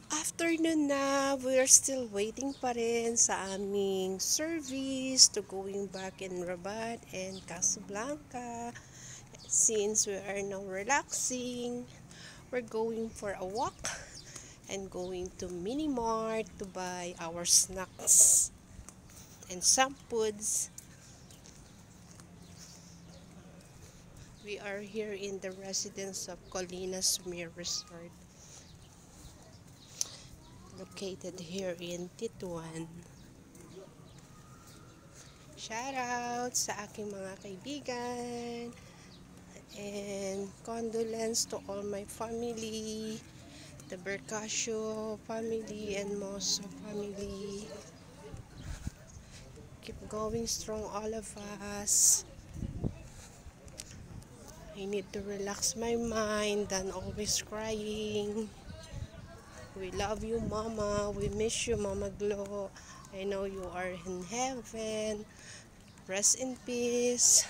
Afternoon na, we're still waiting pa rin sa aming service to going back in Rabat and Casablanca. Since we are now relaxing, we're going for a walk and going to Mini Mart to buy our snacks and some foods. We are here in the residence of Colina Sumir Resort, located here in Tituan. Shoutout sa aking mga kaibigan and condolence to all my family, the Bercasio family and Mosso family. Keep going strong, all of us. I need to relax my mind than always crying. We love you, Mama. We miss you, Mama Glo. I know you are in heaven. Rest in peace.